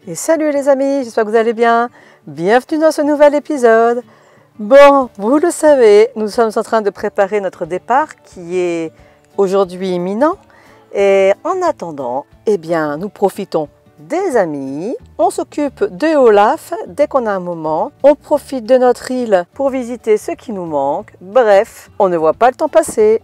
Et salut les amis, j'espère que vous allez bien. Bienvenue dans ce nouvel épisode. Bon, vous le savez, nous sommes en train de préparer notre départ qui est aujourd'hui imminent. Et en attendant, eh bien, nous profitons des amis. On s'occupe de Olaf dès qu'on a un moment. On profite de notre île pour visiter ce qui nous manque. Bref, on ne voit pas le temps passer.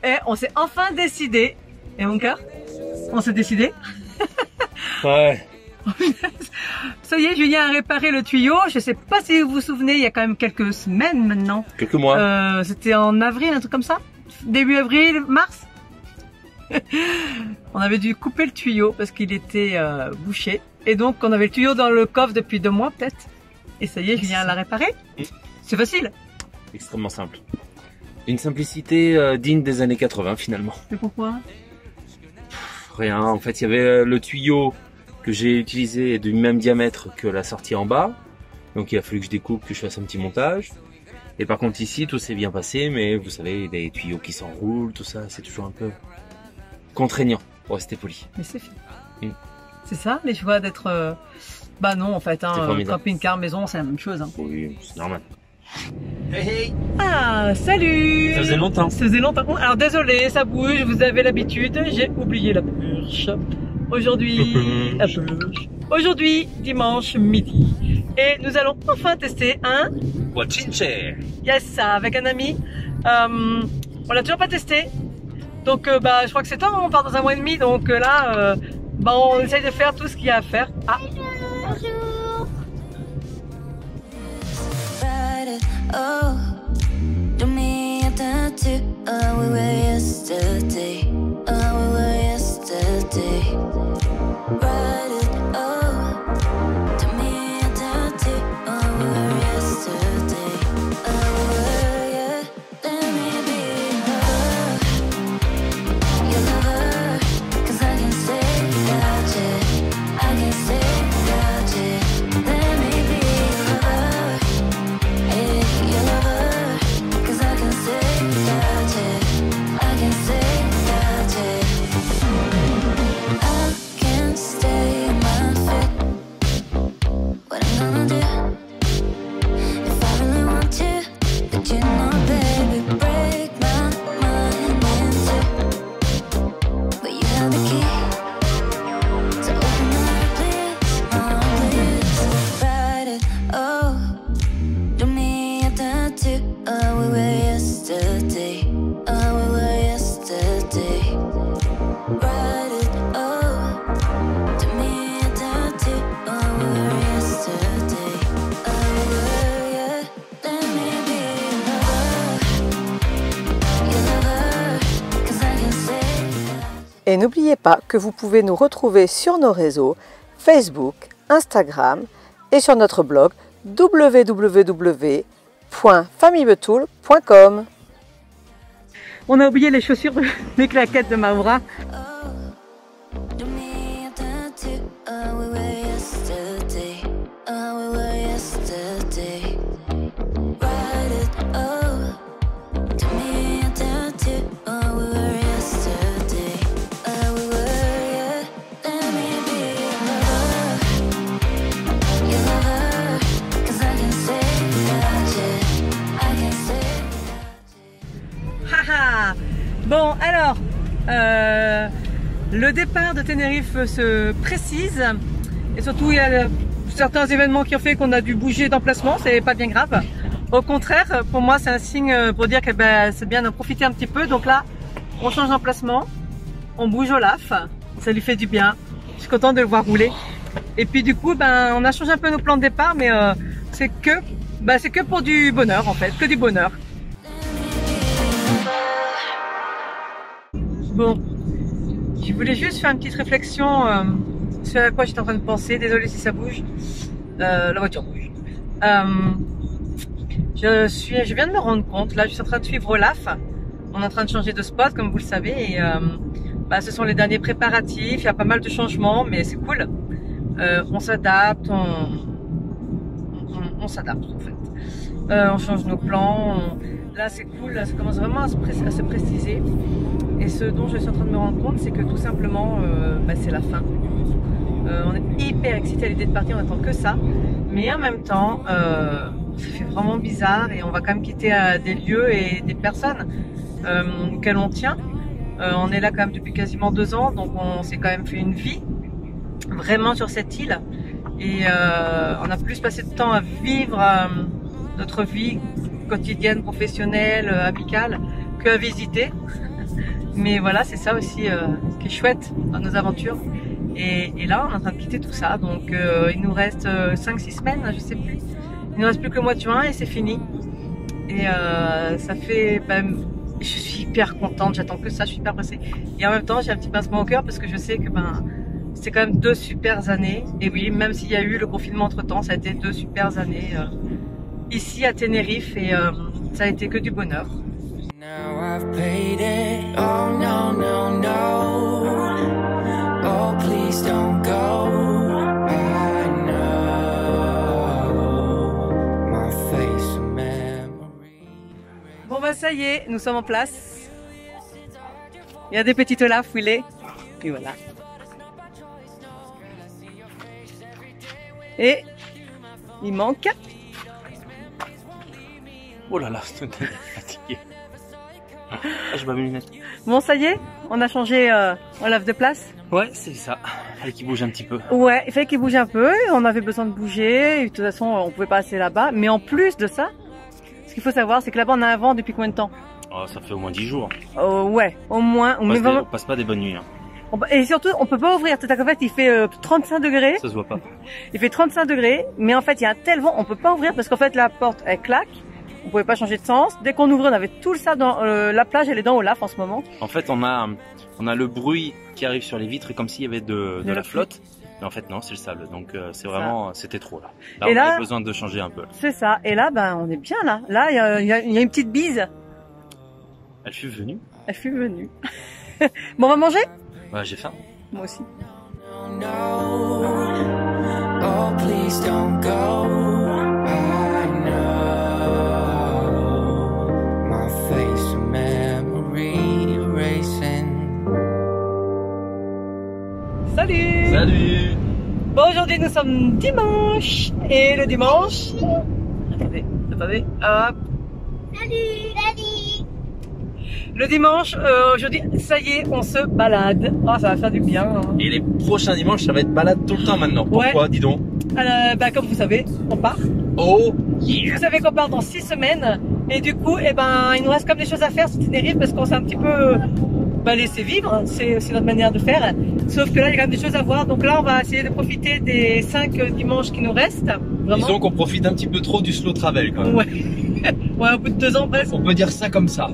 Et on s'est enfin décidé. Et mon cœur, on s'est décidé. Ouais. Ça y est, Julien a réparé le tuyau. Je sais pas si vous vous souvenez, il y a quand même quelques semaines maintenant. Quelques mois. C'était en avril, un truc comme ça. Début avril, mars. On avait dû couper le tuyau parce qu'il était bouché. Et donc on avait le tuyau dans le coffre depuis 2 mois peut-être. Et ça y est, Julien l'a réparé. C'est facile. Extrêmement simple. Une simplicité digne des années 80 finalement. Mais pourquoi? Rien, en fait il y avait le tuyau que j'ai utilisé du même diamètre que la sortie en bas. Donc il a fallu que je découpe, que je fasse un petit montage. Et par contre ici tout s'est bien passé, mais vous savez, les tuyaux qui s'enroulent, tout ça, c'est toujours un peu contraignant pour rester poli. Mais c'est fait. C'est ça, les choix d'être... Bah non en fait, hein, camping-car maison c'est la même chose. Hein. Oui, c'est normal. Hey, hey. Ah, salut! Ça faisait longtemps. Ça faisait longtemps. Alors désolé, ça bouge, vous avez l'habitude, j'ai oublié la perche. Aujourd'hui, aujourd'hui, dimanche midi. Et nous allons enfin tester un Watching chair. Yes, ça, avec un ami. On l'a toujours pas testé. Donc bah je crois que c'est temps, on part dans 1 mois et demi. Donc là, bah, on essaye de faire tout ce qu'il y a à faire. Ah. Bonjour. Oh, do me a tattoo. Oh, we were yesterday. Oh, we were yesterday. Write it. Oh, do me a tattoo. Oh, we were yesterday. Oh, we were Et n'oubliez pas que vous pouvez nous retrouver sur nos réseaux Facebook, Instagram et sur notre blog www.famillebetoul.com. On a oublié les chaussures, les claquettes de Maura. Do me a tattoo. We were yesterday. We were yesterday. Write it. Do me a tattoo. We were yesterday. We were, yeah. Let me be your lover, 'cause I can say without you. I can say without you. Haha. Bon alors, le départ de Tenerife se précise et surtout il y a certains événements qui ont fait qu'on a dû bouger d'emplacement, c'est pas bien grave. Au contraire, pour moi c'est un signe pour dire que c'est bien d'en profiter un petit peu. Donc là, on change d'emplacement, on bouge Olaf, ça lui fait du bien. Je suis contente de le voir rouler. Et puis du coup, on a changé un peu nos plans de départ, mais c'est que pour du bonheur en fait, que du bonheur. Bon, je voulais juste faire une petite réflexion sur à quoi j'étais en train de penser. Désolée si ça bouge. La voiture bouge. Je viens de me rendre compte, là je suis en train de suivre Olaf. On est en train de changer de spot comme vous le savez. Et ce sont les derniers préparatifs, il y a pas mal de changements mais c'est cool. On s'adapte, on s'adapte en fait. On change nos plans. Là c'est cool, là, ça commence vraiment à se préciser. Et ce dont je suis en train de me rendre compte, c'est que tout simplement, c'est la fin. On est hyper excités à l'idée de partir, on attend que ça. Mais en même temps, ça fait vraiment bizarre et on va quand même quitter des lieux et des personnes auxquelles on tient. On est là quand même depuis quasiment 2 ans, donc on s'est quand même fait une vie vraiment sur cette île. Et on a plus passé de temps à vivre notre vie quotidienne, professionnelle, amicale, qu'à visiter. Mais voilà, c'est ça aussi qui est chouette dans nos aventures. Et là, on est en train de quitter tout ça. Donc, il nous reste 5-6 semaines, je sais plus. Il ne reste plus que le mois de juin et c'est fini. Et ça fait... je suis hyper contente, j'attends que ça, je suis hyper pressée. Et en même temps, j'ai un petit pincement au cœur parce que je sais que c'était quand même 2 super années. Et oui, même s'il y a eu le confinement entre-temps, ça a été 2 super années ici à Tenerife. Et ça a été que du bonheur. Now I've paid it. Oh no, no, no. Oh, please don't go. I know my face a memory. Bon ça y est, nous sommes en place. Il y a des petits Olaf où il est. Puis voilà. Et il manque. Oh là là, c'est fatigué. Je bats mes lunettes. Bon ça y est, on a changé Olaf de place. Ouais, c'est ça. Il fallait qu'il bouge un petit peu. Ouais, il fallait qu'il bouge un peu. On avait besoin de bouger. Et de toute façon, on pouvait pas rester là-bas. Mais en plus de ça, ce qu'il faut savoir, c'est que là-bas, on a un vent depuis combien de temps? Oh, ça fait au moins 10 jours. Ouais, au moins. On passe pas des bonnes nuits. Hein. Et surtout, on peut pas ouvrir. C'est-à-dire qu'en fait, il fait 35 degrés. Ça se voit pas. Il fait 35 degrés. Mais en fait, il y a un tel vent, on peut pas ouvrir parce qu'en fait, la porte, elle claque. On pouvait pas changer de sens. Dès qu'on ouvrait, on avait tout le sable dans la plage. Elle est dans Olaf en ce moment. En fait, on a le bruit qui arrive sur les vitres comme s'il y avait de la flotte. Mais en fait, non, c'est le sable. Donc, c'est vraiment, c'était trop là. Là, on avait besoin de changer un peu. C'est ça. Et là, on est bien là. Là, il y a une petite bise. Elle fut venue. Elle fut venue. Bon, on va manger? Ouais, j'ai faim. Moi aussi. No, oh, please don't go. I know my face a memory erasing. Salut! Salut! Bon, aujourd'hui nous sommes dimanche. Et le dimanche... Attendez, hop. Salut, salut. Le dimanche, aujourd'hui, ça y est, on se balade. Oh, ça va faire du bien. Hein. Et les prochains dimanches, ça va être balade tout le temps maintenant. Pourquoi, dis donc? Comme vous savez, on part. Oh yeah! Vous savez qu'on part dans 6 semaines. Et du coup, il nous reste comme des choses à faire sur Tenerife parce qu'on s'est un petit peu laissé vivre. C'est notre manière de faire. Sauf que là, il y a quand même des choses à voir. Donc là, on va essayer de profiter des 5 dimanches qui nous restent. Vraiment. Disons qu'on profite un petit peu trop du slow travel quand même. Ouais. Ouais, au bout de 2 ans presque. On peut dire ça comme ça.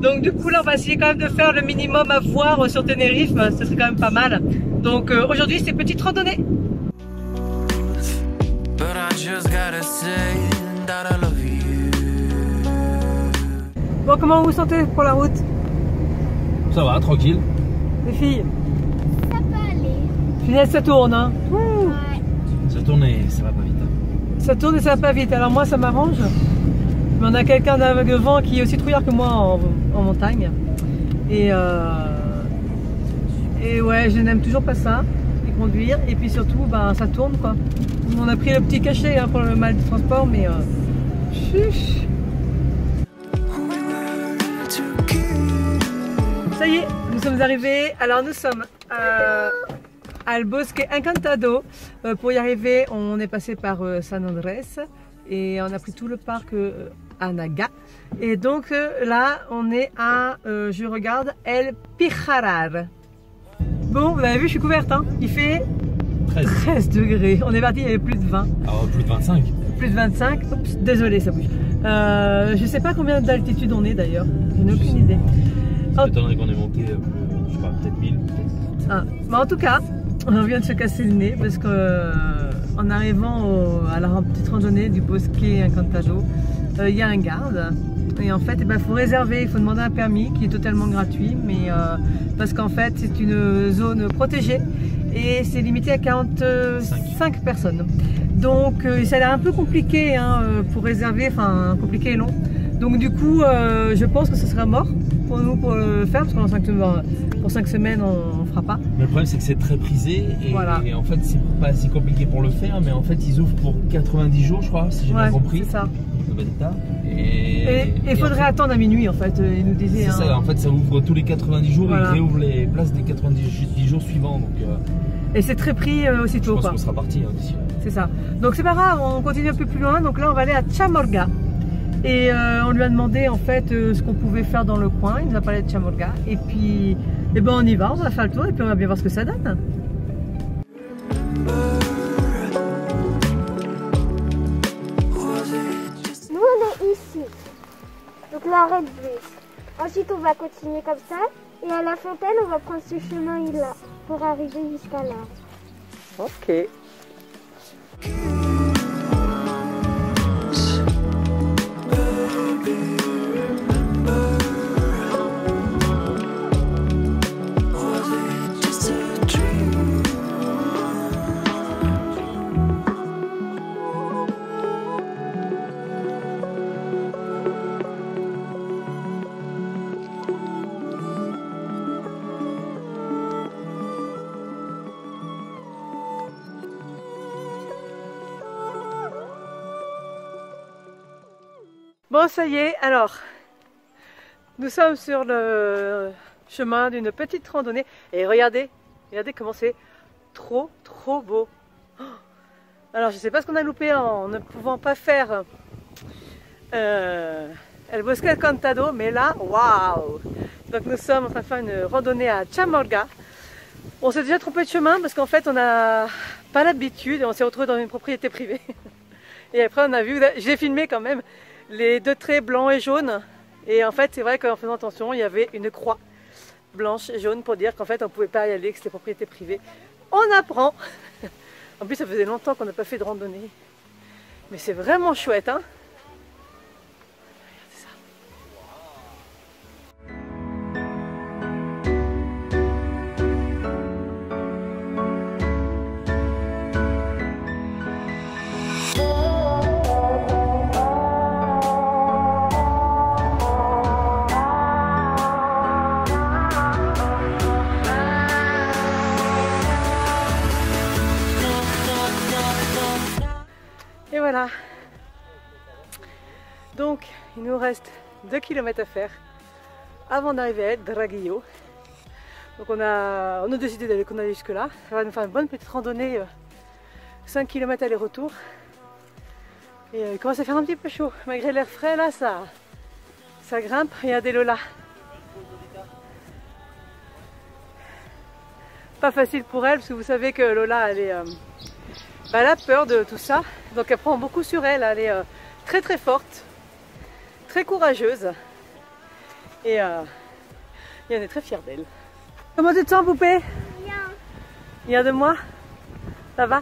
Donc du coup là, on va essayer quand même de faire le minimum à voir sur Tenerife. Ce serait quand même pas mal. Donc aujourd'hui, c'est petite randonnée. But I just gotta say that I love you. Bon, comment vous vous sentez pour la route, Ça va, tranquille. les filles? Ça peut aller. Finesse, ça tourne, hein. Wouh. Ouais. Ça tourne et ça va pas vite. Ça tourne et ça va pas vite. Alors moi, ça m'arrange. Mais on a quelqu'un devant qui est aussi trouillard que moi en montagne. Et ouais, je n'aime toujours pas ça, les conduire. Et puis surtout, ben, ça tourne quoi. On a pris le petit cachet hein, pour le mal du transport, mais chuch. Ça y est, nous sommes arrivés. Alors nous sommes à El Bosque Encantado. Pour y arriver, on est passé par San Andrés et on a pris tout le parc Anaga. Et donc là, on est à, je regarde, El Pijarar. Bon, vous avez vu, je suis couverte, hein. Il fait 13 degrés. On est parti, il y avait plus de 20. Alors plus de 25. Plus de 25. Oups, désolé, ça bouge. Je sais pas combien d'altitude on est d'ailleurs. Je n'ai aucune idée. Ça m'étonnerait qu'on ait monté, je sais pas, peut-être 1000. Ah. Mais en tout cas, on vient de se casser le nez parce que en arrivant à la petite randonnée du Bosque Encantado, il y a un garde. Et en fait, il faut réserver, il faut demander un permis qui est totalement gratuit, mais parce qu'en fait, c'est une zone protégée et c'est limité à 45 personnes. Donc, ça a l'air un peu compliqué hein, pour réserver, enfin compliqué et long. Donc du coup, je pense que ce sera mort pour nous pour le faire, parce que pour 5 semaines, on ne fera pas. Mais le problème, c'est que c'est très prisé et, voilà. Et en fait, c'est pas si compliqué pour le faire, mais en fait, ils ouvrent pour 90 jours, je crois, si j'ai bien compris. C'est ça. Et il faudrait attendre à minuit en fait, il nous disait. C'est hein. ça, en fait ça ouvre tous les 90 jours voilà. et ils réouvrent les places des 90 jours suivants. Donc, et c'est très pris aussitôt. Je pense qu'on sera parti hein, d'ici. C'est ça. Donc c'est pas grave, on continue un peu plus loin. Donc là on va aller à Chamorga. Et on lui a demandé en fait ce qu'on pouvait faire dans le coin. Il nous a parlé de Chamorga. Et puis eh ben, on y va, on va faire le tour et puis on va bien voir ce que ça donne. Ici, donc l'arrêt de bus. Ensuite, on va continuer comme ça. Et à la fontaine, on va prendre ce chemin-là pour arriver jusqu'à là. Ok. Bon, ça y est, alors, nous sommes sur le chemin d'une petite randonnée et regardez comment c'est trop beau. Alors, je ne sais pas ce qu'on a loupé en ne pouvant pas faire El Bosque Encantado, mais là, waouh! Donc nous sommes en train de faire une randonnée à Chamorga. On s'est déjà trompé de chemin parce qu'en fait, on n'a pas l'habitude et on s'est retrouvé dans une propriété privée. Et après, on a vu, je l'ai filmé quand même, les 2 traits blancs et jaunes. Et en fait, c'est vrai qu'en faisant attention, il y avait une croix blanche et jaune pour dire qu'en fait, on ne pouvait pas y aller, que c'était propriété privée. On apprend. En plus, ça faisait longtemps qu'on n'a pas fait de randonnée. Mais c'est vraiment chouette, hein. Regardez ça. Et voilà. Donc, il nous reste 2 km à faire avant d'arriver à El Draguillo. Donc on a décidé qu'on allait jusque là. Ça va nous faire une bonne petite randonnée, 5 km aller-retour. Et il commence à faire un petit peu chaud. Malgré l'air frais là, ça grimpe. Regardez Lola. Pas facile pour elle parce que vous savez que Lola elle a peur de tout ça. Donc elle prend beaucoup sur elle. Elle est très forte. très courageuse. Et on est très fiers d'elle. Comment tu te sens, poupée? Bien. Bien de moi? Ça va?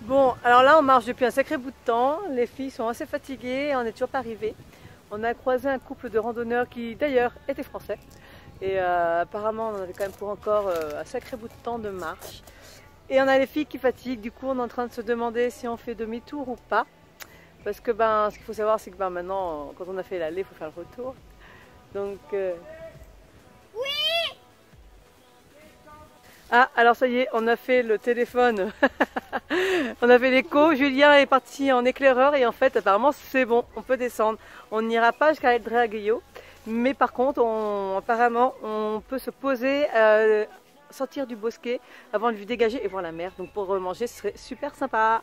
Bon, alors là on marche depuis un sacré bout de temps, les filles sont assez fatiguées, on n'est toujours pas arrivés. On a croisé un couple de randonneurs qui d'ailleurs était français et apparemment on avait quand même pour encore un sacré bout de temps de marche. Et on a les filles qui fatiguent, du coup on est en train de se demander si on fait demi-tour ou pas. Parce que ce qu'il faut savoir c'est que maintenant quand on a fait l'aller il faut faire le retour. Donc ah, alors ça y est, on a fait le téléphone, on a fait l'écho, Julien est parti en éclaireur et en fait apparemment c'est bon, on peut descendre. On n'ira pas jusqu'à El Draguillo, mais par contre apparemment on peut se poser, sortir du bosquet avant de vue dégagée et voir la mer. Donc pour manger ce serait super sympa.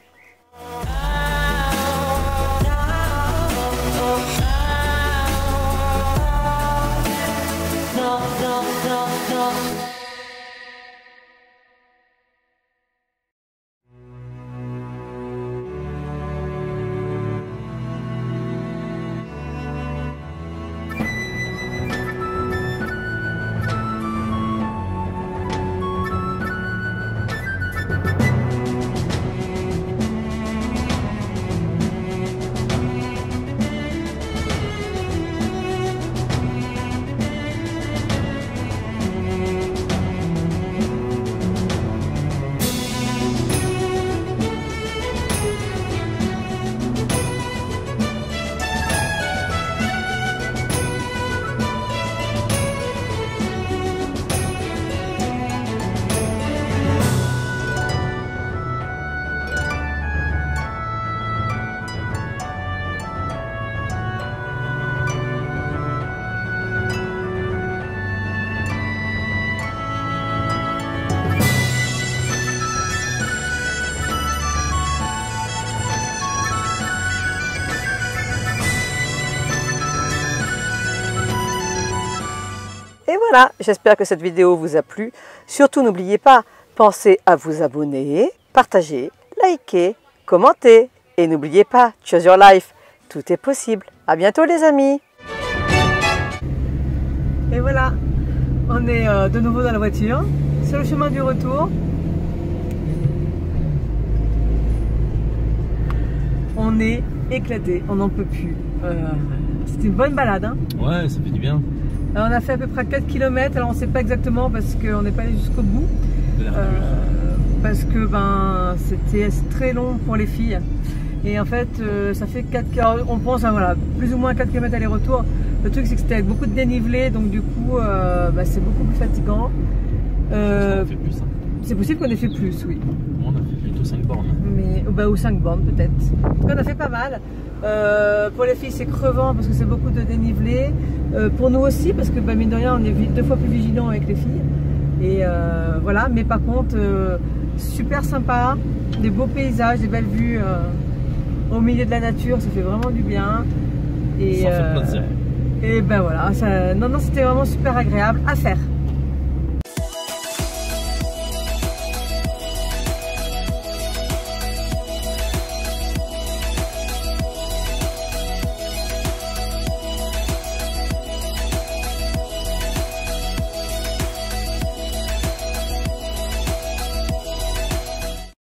Et voilà, j'espère que cette vidéo vous a plu. Surtout n'oubliez pas, pensez à vous abonner, partager, liker, commenter. Et n'oubliez pas, choose your life, tout est possible. À bientôt les amis. Et voilà, on est de nouveau dans la voiture, sur le chemin du retour. On est éclaté, on n'en peut plus. C'était une bonne balade. Hein. Ouais, ça fait du bien. Alors, on a fait à peu près 4 km, alors on ne sait pas exactement parce qu'on n'est pas allé jusqu'au bout. Parce que c'était très long pour les filles. Et en fait, ça fait 4 km, on pense à voilà, plus ou moins 4 km aller-retour. Le truc, c'est que c'était avec beaucoup de dénivelé, donc du coup, c'est beaucoup plus fatigant. C'est possible qu'on ait fait plus, oui. On a fait plutôt 5 bornes. Ou 5 bornes peut-être. En tout cas, on a fait pas mal. Pour les filles, c'est crevant parce que c'est beaucoup de dénivelé. Pour nous aussi, parce que mine de rien, on est 2 fois plus vigilants avec les filles. Et voilà, mais par contre, super sympa, des beaux paysages, des belles vues au milieu de la nature, ça fait vraiment du bien. Et, ça fait plaisir. Et voilà, non, c'était vraiment super agréable à faire.